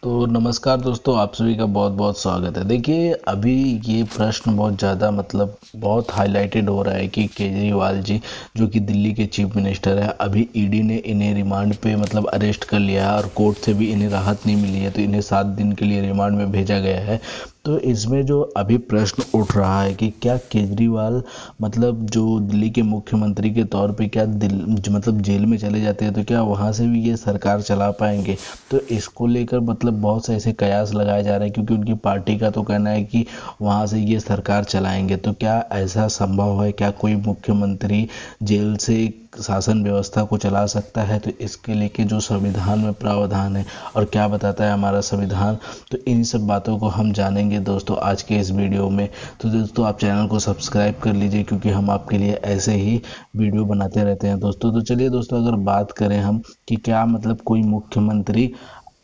तो नमस्कार दोस्तों, आप सभी का बहुत बहुत स्वागत है। देखिए, अभी ये प्रश्न बहुत ज़्यादा बहुत हाईलाइटेड हो रहा है कि केजरीवाल जी जो कि दिल्ली के चीफ मिनिस्टर है, अभी ईडी ने इन्हें रिमांड पे अरेस्ट कर लिया है और कोर्ट से भी इन्हें राहत नहीं मिली है, तो इन्हें 7 दिन के लिए रिमांड में भेजा गया है। तो इसमें जो अभी प्रश्न उठ रहा है कि क्या केजरीवाल जो दिल्ली के मुख्यमंत्री के तौर पे क्या जेल में चले जाते हैं तो क्या वहाँ से भी ये सरकार चला पाएंगे। तो इसको लेकर बहुत से ऐसे कयास लगाए जा रहे हैं, क्योंकि उनकी पार्टी का तो कहना है कि वहाँ से ये सरकार चलाएंगे। तो क्या ऐसा संभव है? क्या कोई मुख्यमंत्री जेल से शासन व्यवस्था को चला सकता है? तो इसके लेके जो संविधान में प्रावधान है और क्या बताता है हमारा संविधान, तो इन सब बातों को हम जानेंगे दोस्तों आज के इस वीडियो में। तो दोस्तों, आप चैनल को सब्सक्राइब कर लीजिए, क्योंकि हम आपके लिए ऐसे ही वीडियो बनाते रहते हैं दोस्तों। तो चलिए दोस्तों, अगर बात करें हम कि क्या कोई मुख्यमंत्री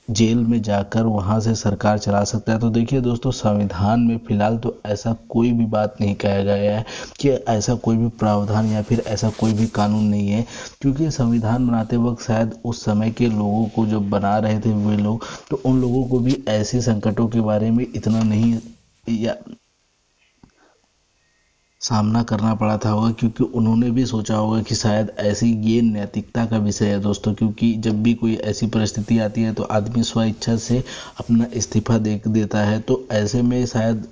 जेल में जाकर वहाँ से सरकार चला सकता है, तो देखिए दोस्तों, संविधान में फिलहाल तो ऐसा कोई भी बात नहीं कहा गया है कि ऐसा कोई भी प्रावधान या फिर ऐसा कोई भी कानून नहीं है। क्योंकि संविधान बनाते वक्त शायद उस समय के लोगों को जो बना रहे थे वे लोग, तो उन लोगों को भी ऐसे संकटों के बारे में इतना नहीं या सामना करना पड़ा था होगा, क्योंकि उन्होंने भी सोचा होगा कि शायद ऐसी ये नैतिकता का विषय है दोस्तों। क्योंकि जब भी कोई ऐसी परिस्थिति आती है तो आदमी स्व इच्छा से अपना इस्तीफा दे देता है। तो ऐसे में शायद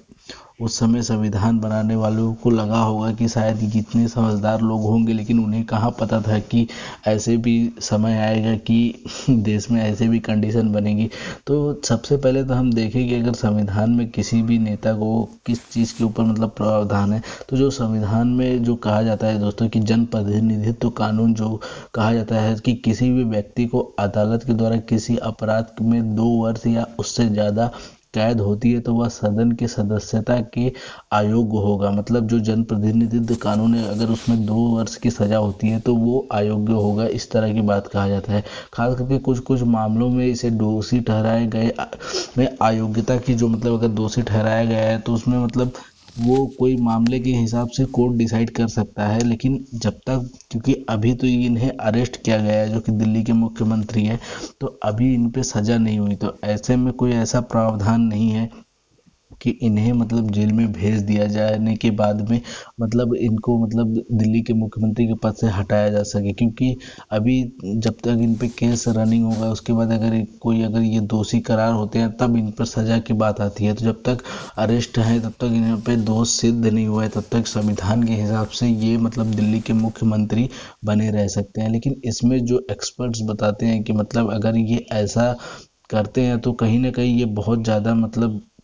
उस समय संविधान बनाने वालों को लगा होगा कि शायद जितने समझदार लोग होंगे, लेकिन उन्हें कहाँ पता था कि ऐसे भी समय आएगा कि देश में ऐसे भी कंडीशन बनेगी। तो सबसे पहले तो हम देखें कि अगर संविधान में किसी भी नेता को किस चीज़ के ऊपर प्रावधान है, तो जो संविधान में जो कहा जाता है दोस्तों कि जन प्रतिनिधित्व कानून जो कहा जाता है कि किसी भी व्यक्ति को अदालत के द्वारा किसी अपराध में 2 वर्ष या उससे ज़्यादा कैद होती है तो वह सदन की सदस्यता के अयोग्य होगा। जो जन प्रतिनिधित्व कानून है, अगर उसमें 2 वर्ष की सजा होती है तो वो अयोग्य होगा, इस तरह की बात कहा जाता है। खास करके कुछ कुछ मामलों में इसे दोषी ठहराए गए में अयोग्यता की अगर दोषी ठहराया गया है तो उसमें वो कोई मामले के हिसाब से कोर्ट डिसाइड कर सकता है। लेकिन जब तक, क्योंकि अभी तो इन्हें अरेस्ट किया गया है जो कि दिल्ली के मुख्यमंत्री हैं, तो अभी इन पे सज़ा नहीं हुई, तो ऐसे में कोई ऐसा प्रावधान नहीं है कि इन्हें जेल में भेज दिया जाने के बाद में इनको दिल्ली के मुख्यमंत्री के पद से हटाया जा सके। क्योंकि अभी जब तक इन पे केस रनिंग होगा, उसके बाद अगर ये दोषी करार होते हैं तब इन पर सज़ा की बात आती है। तो जब तक अरेस्ट है तब तक इन पे दोष सिद्ध नहीं हुआ है, तब तक संविधान के हिसाब से ये दिल्ली के मुख्यमंत्री बने रह सकते हैं। लेकिन इसमें जो एक्सपर्ट्स बताते हैं कि अगर ये ऐसा करते हैं तो कहीं ना कहीं ये बहुत ज़्यादा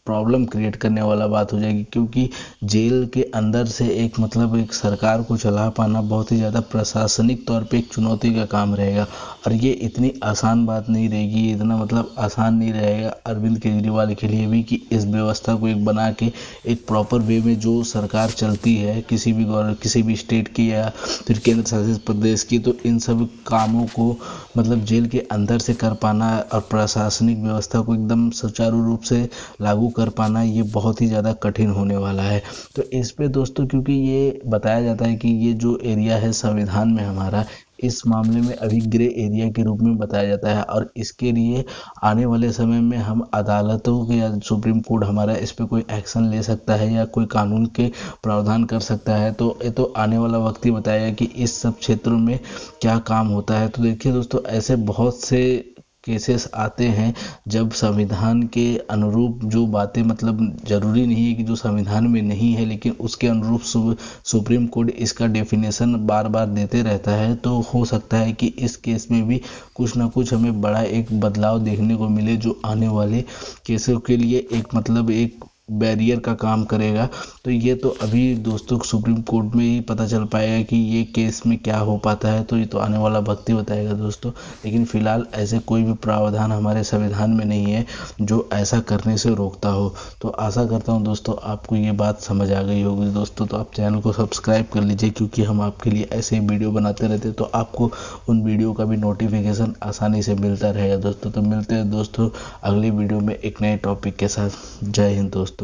प्रॉब्लम क्रिएट करने वाला बात हो जाएगी। क्योंकि जेल के अंदर से एक सरकार को चला पाना बहुत ही ज़्यादा प्रशासनिक तौर पे एक चुनौती का काम रहेगा, और ये इतनी आसान बात नहीं रहेगी, इतना आसान नहीं रहेगा अरविंद केजरीवाल के लिए भी कि इस व्यवस्था को एक बना के एक प्रॉपर वे में जो सरकार चलती है किसी भी स्टेट की या फिर केंद्र शासित प्रदेश की, तो इन सब कामों को जेल के अंदर से कर पाना और प्रशासनिक व्यवस्था को एकदम सुचारू रूप से लागू कर पाना, ये बहुत ही ज़्यादा कठिन होने वाला है। तो इस पे दोस्तों, क्योंकि ये बताया जाता है कि ये जो एरिया है संविधान में हमारा, इस मामले में अभी ग्रे एरिया के रूप में बताया जाता है, और इसके लिए आने वाले समय में हम अदालतों के या सुप्रीम कोर्ट हमारा इस पे कोई एक्शन ले सकता है या कोई कानून के प्रावधान कर सकता है। तो ये तो आने वाला वक्त ही बताएगा कि इस सब क्षेत्रों में क्या काम होता है। तो देखिए दोस्तों, ऐसे बहुत से केसेस आते हैं जब संविधान के अनुरूप जो बातें ज़रूरी नहीं है कि जो संविधान में नहीं है, लेकिन उसके अनुरूप सुप्रीम कोर्ट इसका डेफिनेशन बार बार देते रहता है। तो हो सकता है कि इस केस में भी कुछ ना कुछ हमें बड़ा एक बदलाव देखने को मिले, जो आने वाले केसों के लिए एक बैरियर का काम करेगा। तो ये तो अभी दोस्तों सुप्रीम कोर्ट में ही पता चल पाएगा कि ये केस में क्या हो पाता है, तो ये तो आने वाला वक्त ही बताएगा दोस्तों। लेकिन फिलहाल ऐसे कोई भी प्रावधान हमारे संविधान में नहीं है जो ऐसा करने से रोकता हो। तो आशा करता हूँ दोस्तों आपको ये बात समझ आ गई होगी दोस्तों। तो आप चैनल को सब्सक्राइब कर लीजिए, क्योंकि हम आपके लिए ऐसे ही वीडियो बनाते रहते हैं, तो आपको उन वीडियो का भी नोटिफिकेशन आसानी से मिलता रहेगा दोस्तों। तो मिलते हैं दोस्तों अगली वीडियो में एक नए टॉपिक के साथ। जय हिंद दोस्तों।